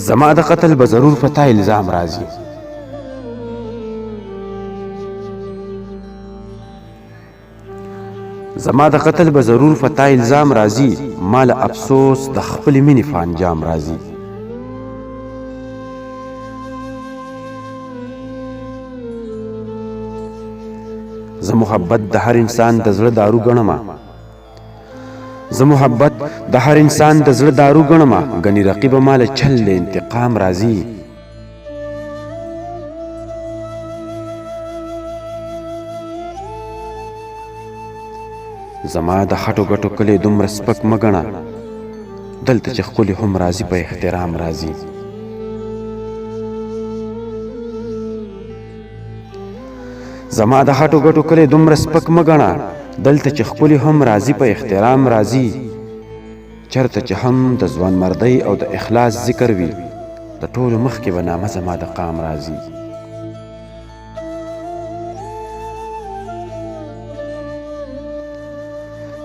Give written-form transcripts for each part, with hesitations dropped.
زما د قتل به ضرور په تا الزام راځي. زما د قتل به ضرور په تا الزام راځي، مال افسوس د خپل مینې په انجام راځي. زه محبت د هر انسان د زړه دارو ګڼمه، زه محبت د هر انسان د زړه دارو ګڼمه، ګنې رقیبه ماله چل د انتقام راځي. زما د خټو ګټو کلی دومره سپک مه ګڼه، دلته چې ښکلي هم راځي په احترام راځي. زما د خټو ګټو کلی دومره سپک مه ګڼه، دلته چې ښکلي هم راځي په احترام راځي. چرته چې هم د ځوانمردۍ او د اخلاص ذکر وي، د ټولو مخکې به نامه زما د قام راځي.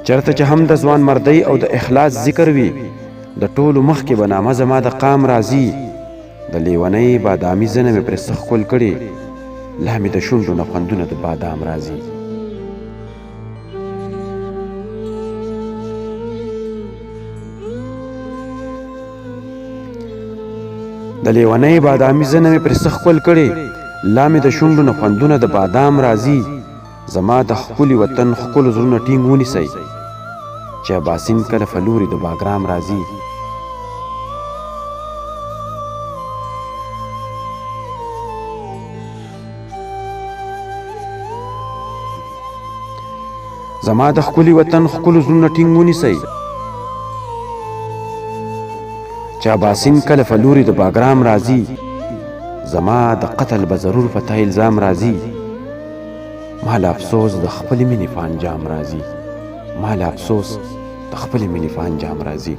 چرته چې هم د ځوانمردۍ او د اخلاص ذکر وي، د ټولو مخکې به نامه زما د قام راځي. د لیونۍ بادامي زنه مې پرې څه ښکل کړې، لا مې د شونډو نه خوندونه د بادام راځي. د لیونۍ بادامي زنه مې پرې څه ښکل کړې، لا مې د شونډو نه خوندونه د بادام راځي. زما د ښکلي وطن ښکلو زړونه ټینګ ونیسئ، چې اباسین کله فلوري د باګرام راځي. زما د ښکلي وطن ښکلو زړونه ټینګ ونیسئ، چې اباسین کله فلوري د باګرام راځي. زما د قتل به ضرور په تا الزام راځي، مال افسوس د خپل مینې په انجام راځي. مال افسوس د خپل مینې په انجام راځي.